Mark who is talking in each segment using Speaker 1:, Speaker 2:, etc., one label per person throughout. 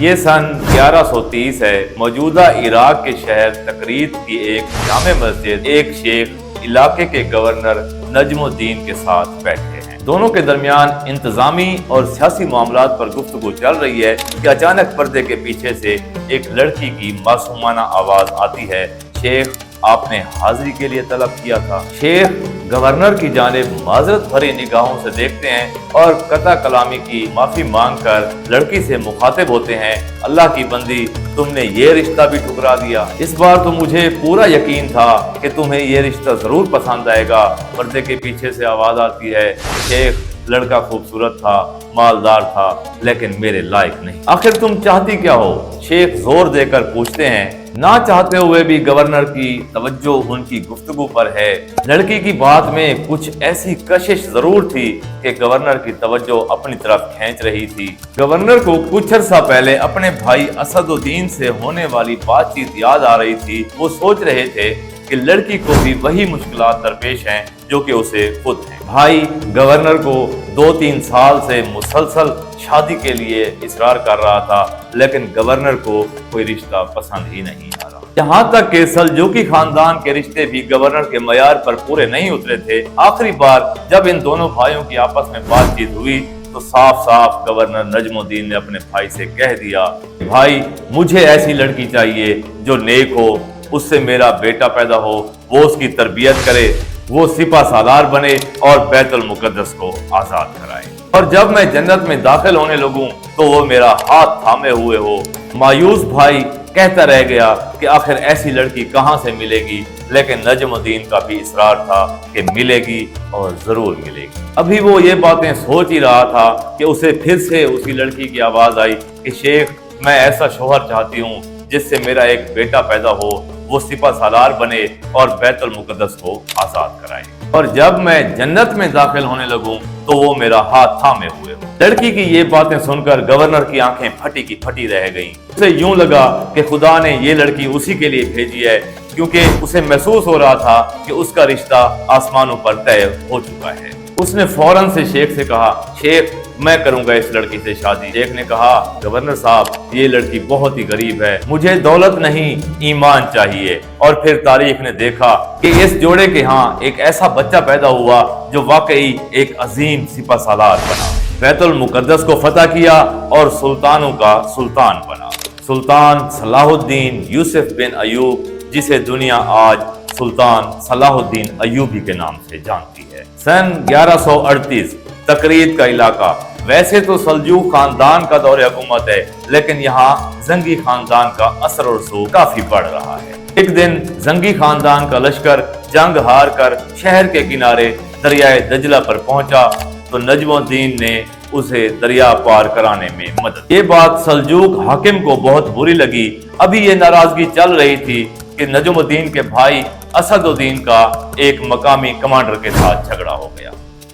Speaker 1: یہ سن 1130 ہے۔ موجودہ عراق کے شہر تقریت کی ایک جامع مسجد ایک شیخ علاقے کے گورنر نجم الدین کے ساتھ بیٹھے ہیں۔ دونوں کے درمیان انتظامی اور سیاسی معاملات پر گفتگو چل رہی ہے کہ اچانک پردے کے پیچھے سے ایک لڑکی کی معصومانہ آواز آتی ہے، شیخ آپ نے حاضری کے لیے طلب کیا تھا۔ شیخ گورنر کی جانب معذرت بھری نگاہوں سے دیکھتے ہیں اور قطع کلامی کی معافی مانگ کر لڑکی سے مخاطب ہوتے ہیں، اللہ کی بندی تم نے یہ رشتہ بھی ٹھکرا دیا۔ اس بار تو مجھے پورا یقین تھا کہ تمہیں یہ رشتہ ضرور پسند آئے گا۔ پردے کے پیچھے سے آواز آتی ہے، شیخ لڑکا خوبصورت تھا، مالدار تھا، لیکن میرے لائق نہیں۔ آخر تم چاہتی کیا ہو؟ شیخ زور دے کر پوچھتے ہیں۔ نہ چاہتے ہوئے بھی گورنر کی توجہ ان کی گفتگو پر ہے۔ لڑکی کی بات میں کچھ ایسی کشش ضرور تھی کہ گورنر کی توجہ اپنی طرف کھینچ رہی تھی۔ گورنر کو کچھ عرصہ پہلے اپنے بھائی اسد الدین سے ہونے والی بات چیت یاد آ رہی تھی۔ وہ سوچ رہے تھے کہ لڑکی کو بھی وہی مشکلات درپیش ہیں جو کہ اسے خود ہیں۔ بھائی گورنر کو 2-3 سال سے مسلسل شادی کے لیے اصرار کر رہا تھا، لیکن گورنر کو کوئی رشتہ پسند ہی نہیں آ رہا۔ یہاں تک کہ سلجوقی خاندان کے رشتے بھی گورنر کے معیار پر پورے نہیں اترے تھے۔ آخری بار جب ان دونوں بھائیوں کی آپس میں بات چیت ہوئی تو صاف صاف گورنر نجم الدین نے اپنے بھائی سے کہہ دیا، بھائی مجھے ایسی لڑکی چاہیے جو نیک ہو، اس سے میرا بیٹا پیدا ہو، وہ اس کی تربیت کرے، وہ سپہ سالار بنے اور بیت المقدس کو آزاد کرائے، اور جب میں جنت میں داخل ہونے لگوں تو وہ میرا ہاتھ تھامے ہوئے ہو۔ مایوس بھائی کہتا رہ گیا کہ آخر ایسی لڑکی کہاں سے ملے گی، لیکن نجم الدین کا بھی اصرار تھا کہ ملے گی اور ضرور ملے گی۔ ابھی وہ یہ باتیں سوچ ہی رہا تھا کہ اسے پھر سے اسی لڑکی کی آواز آئی کہ شیخ میں ایسا شوہر چاہتی ہوں جس سے میرا ایک بیٹا پیدا ہو، وہ سپہ سالار بنے اور بیت المقدس کو آزاد کرائے، اور جب میں جنت میں داخل ہونے لگوں تو وہ میرا ہاتھ تھامے ہوئے ہو۔ لڑکی کی یہ باتیں سن کر گورنر کی آنکھیں پھٹی کی پھٹی رہ گئیں۔ اسے یوں لگا کہ خدا نے یہ لڑکی اسی کے لیے بھیجی ہے، کیونکہ اسے محسوس ہو رہا تھا کہ اس کا رشتہ آسمانوں پر طے ہو چکا ہے۔ اس نے فوراً سے شیخ سے کہا، شیخ میں کروں گا اس لڑکی سے شادی۔ شیخ نے کہا، گورنر صاحب یہ لڑکی بہت ہی غریب ہے، مجھے دولت نہیں ایمان چاہیے۔ اور پھر تاریخ نے دیکھا کہ اس جوڑے کے ہاں ایک ایسا بچہ پیدا ہوا جو واقعی ایک عظیم سپہ سالار بنا، بیت المقدس کو فتح کیا اور سلطانوں کا سلطان بنا، سلطان صلاح الدین یوسف بن ایوب، جسے دنیا آج سلطان صلاح الدین ایوبی کے نام سے جانتی ہے۔ سن 1138 تقریت کا علاقہ، ویسے تو سلجوق خاندان کا دور حکومت ہے، لیکن یہاں زنگی خاندان کا اثر و رسوخ کافی بڑھ رہا ہے۔ ایک دن زنگی خاندان کا لشکر جنگ ہار کر شہر کے کنارے دریائے دجلہ پر پہنچا تو نجم الدین نے اسے دریا پار کرانے میں مدد۔ یہ بات سلجوق حاکم کو بہت بری لگی۔ ابھی یہ ناراضگی چل رہی تھی کہ نجم الدین کے بھائی اسد الدین کا ایک مقامی کمانڈر کے ساتھ جھگڑا ہو گیا۔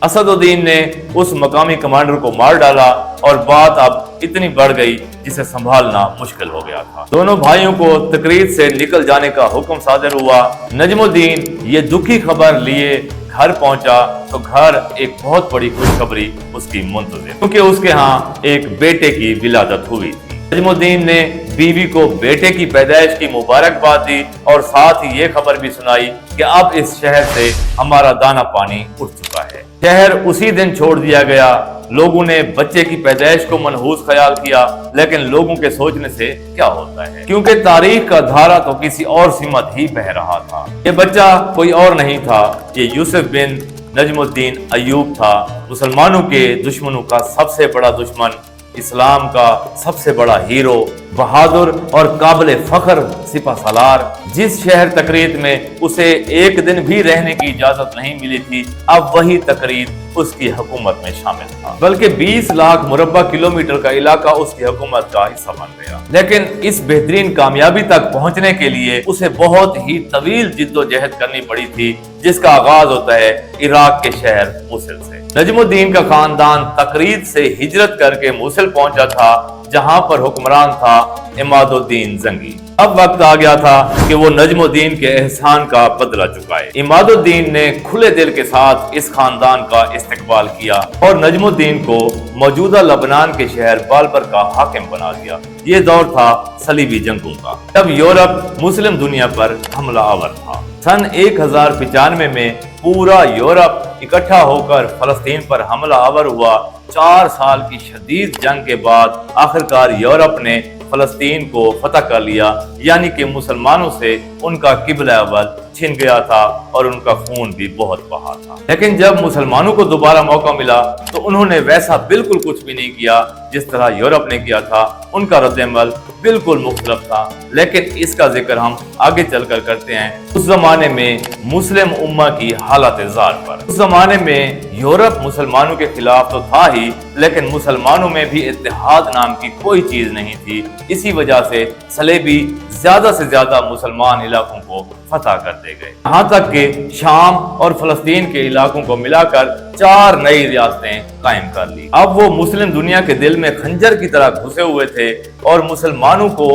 Speaker 1: اسد الدین نے اس مقامی کمانڈر کو مار ڈالا اور بات اب اتنی بڑھ گئی جسے سنبھالنا مشکل ہو گیا تھا۔ دونوں بھائیوں کو تقریت سے نکل جانے کا حکم صادر ہوا۔ نجم الدین یہ دکھی خبر لیے گھر پہنچا تو گھر ایک بہت بڑی خوشخبری اس کی منتظر، کیونکہ اس کے ہاں ایک بیٹے کی ولادت ہوئی تھی۔ نجم الدین نے بیوی کو بیٹے کی پیدائش کی مبارکباد دی اور ساتھ ہی یہ خبر بھی سنائی کہ اب اس شہر سے ہمارا دانا پانی اٹھ چکا ہے۔ شہر اسی دن چھوڑ دیا گیا۔ لوگوں نے بچے کی پیدائش کو منحوس خیال کیا، لیکن لوگوں کے سوچنے سے کیا ہوتا ہے، کیونکہ تاریخ کا دھارا تو کسی اور سمت ہی بہہ رہا تھا۔ یہ بچہ کوئی اور نہیں تھا، یہ یوسف بن نجم الدین ایوب تھا، مسلمانوں کے دشمنوں کا سب سے بڑا دشمن، اسلام کا سب سے بڑا ہیرو، بہادر اور قابل فخر سپہ سالار۔ جس شہر تقریت میں اسے ایک دن بھی رہنے کی اجازت نہیں ملی تھی، اب وہی تقریت اس کی حکومت میں شامل تھا، بلکہ 20 لاکھ مربع کلومیٹر کا علاقہ اس کی حکومت کا حصہ بن گیا۔ لیکن اس بہترین کامیابی تک پہنچنے کے لیے اسے بہت ہی طویل جد و جہد کرنی پڑی تھی، جس کا آغاز ہوتا ہے عراق کے شہر موصل سے۔ نجم الدین کا خاندان تقریت سے ہجرت کر کے موصل پہنچا تھا، جہاں پر حکمران تھا عماد الدین زنگی۔ اب وقت آ گیا تھا کہ وہ نجم الدین کے احسان کا بدلہ چکائے۔ عماد الدین نے کھلے دل کے ساتھ اس خاندان کا استقبال کیا اور نجم الدین کو موجودہ لبنان کے شہر بالبر کا حاکم بنا دیا۔ یہ دور تھا صلیبی جنگوں کا، جب یورپ مسلم دنیا پر حملہ آور تھا۔ سن 1095 میں پورا یورپ اکٹھا ہو کر فلسطین پر حملہ آور ہوا۔ 4 سال کی شدید جنگ کے بعد آخرکار یورپ نے فلسطین کو فتح کر لیا، یعنی کہ مسلمانوں سے ان کا قبلہ اول چھن گیا تھا اور ان کا خون بھی بہت بہا تھا۔ لیکن جب مسلمانوں کو دوبارہ موقع ملا تو انہوں نے ویسا بالکل کچھ بھی نہیں کیا جس طرح یورپ نے کیا تھا۔ ان کا رد عمل بالکل مختلف تھا، لیکن اس کا ذکر ہم آگے چل کر کرتے ہیں۔ اس زمانے میں مسلم امہ کی حالت زار پر، اس زمانے میں یورپ مسلمانوں کے خلاف تو تھا ہی، لیکن مسلمانوں میں بھی اتحاد نام کی کوئی چیز نہیں تھی۔ اسی وجہ سے صلیبی زیادہ سے زیادہ مسلمان علاقوں کو فتح کرتے گئے، یہاں تک کہ شام اور فلسطین کے علاقوں کو ملا کر 4 نئی ریاستیں قائم کر لی۔ اب وہ مسلم دنیا کے دل میں خنجر کی طرح گھسے ہوئے تھے اور مسلمانوں کو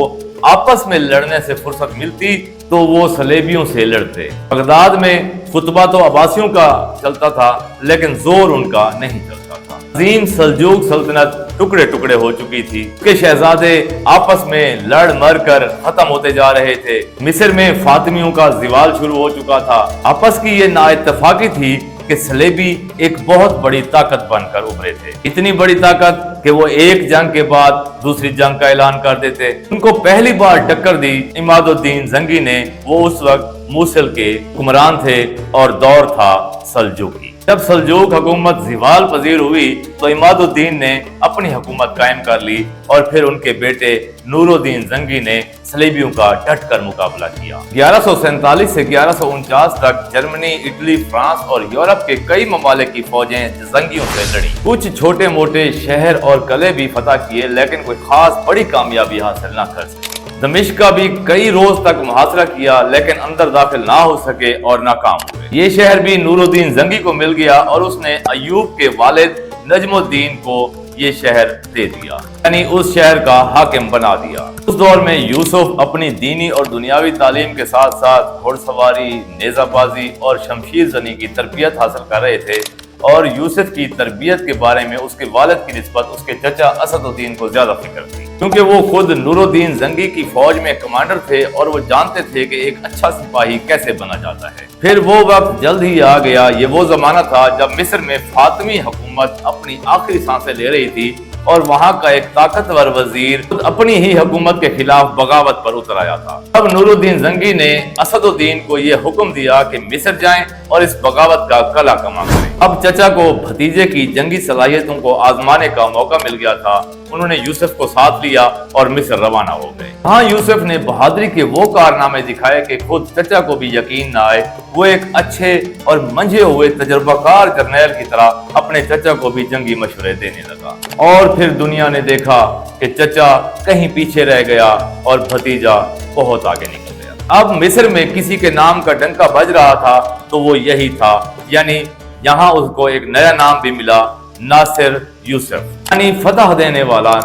Speaker 1: آپس میں لڑنے سے فرصت ملتی تو وہ صلیبیوں سے لڑتے۔ بغداد میں خطبہ تو عباسیوں کا چلتا تھا، لیکن زور ان کا نہیں چلتا تھا۔ عظیم سلجوق سلطنت ٹکڑے ٹکڑے ہو چکی تھی، اس کے شہزادے آپس میں لڑ مر کر ختم ہوتے جا رہے تھے۔ مصر میں فاطمیوں کا زوال شروع ہو چکا تھا۔ آپس کی یہ نا اتفاقی تھی کہ صلیبی ایک بہت بڑی طاقت بن کر ابھرے تھے، اتنی بڑی طاقت کہ وہ ایک جنگ کے بعد دوسری جنگ کا اعلان کر دیتے۔ ان کو پہلی بار ٹکر دی عماد الدین زنگی نے، وہ اس وقت موصل کے حکمران تھے اور دور تھا سلجوقی۔ جب سلجوق حکومت زوال پذیر ہوئی تو عماد الدین نے اپنی حکومت قائم کر لی اور پھر ان کے بیٹے نور الدین زنگی نے صلیبیوں کا ڈٹ کر مقابلہ کیا۔ 1147 سے 1149 تک جرمنی، اٹلی، فرانس اور یورپ کے کئی ممالک کی فوجیں زنگیوں سے لڑی۔ کچھ چھوٹے موٹے شہر اور قلعے بھی فتح کیے، لیکن کوئی خاص بڑی کامیابی حاصل نہ کر سکے۔ دمشق کا بھی کئی روز تک محاصرہ کیا، لیکن اندر داخل نہ ہو سکے اور ناکام ہوئے۔ یہ شہر بھی نور الدین زنگی کو مل گیا اور اس نے ایوب کے والد نجم الدین کو یہ شہر دے دیا، یعنی اس شہر کا حاکم بنا دیا۔ اس دور میں یوسف اپنی دینی اور دنیاوی تعلیم کے ساتھ ساتھ گھوڑ سواری، نیزہ بازی اور شمشیر زنی کی تربیت حاصل کر رہے تھے، اور یوسف کی تربیت کے بارے میں اس کے والد کی نسبت اس کے چچا اسد الدین کو زیادہ فکر تھی، کیونکہ وہ خود نور الدین زنگی کی فوج میں کمانڈر تھے اور وہ جانتے تھے کہ ایک اچھا سپاہی کیسے بنا جاتا ہے۔ پھر وہ وقت جلد ہی آ گیا۔ یہ وہ زمانہ تھا جب مصر میں فاطمی حکومت اپنی آخری سانسیں لے رہی تھی اور وہاں کا ایک طاقتور وزیر اپنی ہی حکومت کے خلاف بغاوت پر اتر آیا تھا۔ اب نور الدین زنگی نے اسد الدین کو یہ حکم دیا کہ مصر جائیں اور اس بغاوت کا کلا کما کریں۔ اب چچا کو بھتیجے کی جنگی صلاحیتوں کو آزمانے کا موقع مل گیا تھا۔ انہوں نے یوسف کو ساتھ لیا اور مصر روانہ ہو گئے۔ ہاں، یوسف نے بہادری کے وہ کارنامے دکھائے کہ خود چچا کو بھی یقین نہ آئے۔ وہ ایک اچھے اور منجھے ہوئے تجربہ کار جرنیل کی طرح اپنے چچا کو بھی جنگی مشورے دینے لگا، اور پھر دنیا نے دیکھا کہ چچا کہیں پیچھے رہ گیا اور بھتیجا بہت آگے نکل گیا۔ اب مصر میں کسی کے نام کا ڈنکا بج رہا تھا تو وہ یہی تھا، یعنی یہاں اس کو ایک نیا نام بھی ملا، ناصر یوسف، یعنی فتح دینے والا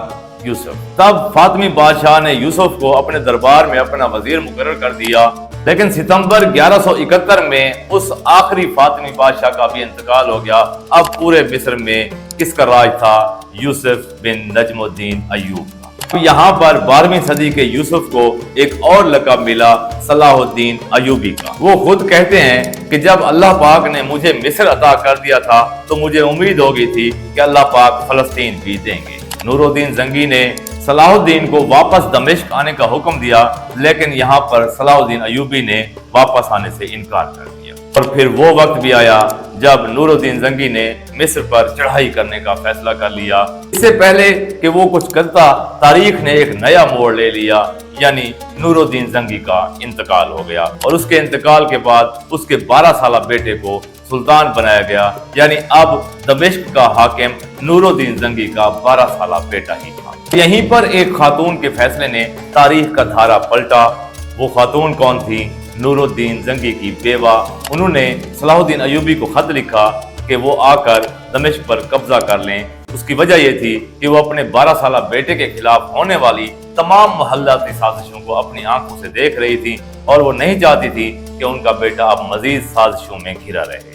Speaker 1: یوسف۔ تب فاطمی بادشاہ نے یوسف کو اپنے دربار میں اپنا وزیر مقرر کر دیا، لیکن ستمبر 1171 میں اس آخری فاطمی بادشاہ کا بھی انتقال ہو گیا۔ اب پورے مصر میں کس کا راج تھا؟ یوسف بن نجم الدین ایوب کا۔ یہاں پر 12ویں صدی کے یوسف کو ایک اور لقب ملا، صلاح الدین ایوبی کا۔ وہ خود کہتے ہیں کہ جب اللہ پاک نے مجھے مصر عطا کر دیا تھا تو مجھے امید ہو گئی تھی کہ اللہ پاک فلسطین بھی دیں گے۔ نور الدین زنگی نے صلاح الدین کو واپس دمشق آنے کا حکم دیا، لیکن یہاں پر صلاح الدین ایوبی نے واپس آنے سے انکار کر دیا۔ اور پھر وہ وقت بھی آیا جب نور الدین زنگی نے مصر پر چڑھائی کرنے کا فیصلہ کر لیا۔ اس سے پہلے کہ وہ کچھ کرتا، تاریخ نے ایک نیا موڑ لے لیا، یعنی نور الدین زنگی کا انتقال ہو گیا، اور اس کے انتقال کے بعد اس کے 12 سالہ بیٹے کو سلطان بنایا گیا، یعنی اب دمشق کا حاکم نور الدین زنگی کا 12 سالہ بیٹا ہی تھا۔ یہیں پر ایک خاتون کے فیصلے نے تاریخ کا دھارا پلٹا۔ وہ خاتون کون تھی؟ نور الدین زنگی کی بیوہ۔ انہوں نے صلاح الدین ایوبی کو خط لکھا کہ وہ آ کر دمشق پر قبضہ کر لیں۔ اس کی وجہ یہ تھی کہ وہ اپنے 12 سالہ بیٹے کے خلاف ہونے والی تمام محلّاتی سازشوں کو اپنی آنکھوں سے دیکھ رہی تھی، اور وہ نہیں چاہتی تھی کہ ان کا بیٹا اب مزید سازشوں میں گھرا رہے۔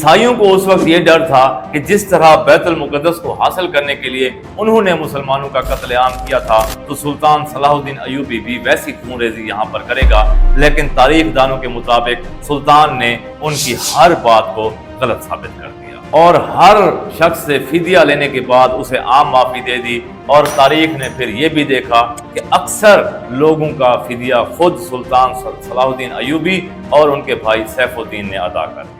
Speaker 1: عیسائیوں کو اس وقت یہ ڈر تھا کہ جس طرح بیت المقدس کو حاصل کرنے کے لیے انہوں نے مسلمانوں کا قتل عام کیا تھا تو سلطان صلاح الدین ایوبی بھی ویسی خون ریزی یہاں پر کرے گا، لیکن تاریخ دانوں کے مطابق سلطان نے ان کی ہر بات کو غلط ثابت کر دیا اور ہر شخص سے فدیہ لینے کے بعد اسے عام معافی دے دی، اور تاریخ نے پھر یہ بھی دیکھا کہ اکثر لوگوں کا فدیہ خود سلطان صلاح الدین ایوبی اور ان کے بھائی سیف الدین نے ادا کر دیا۔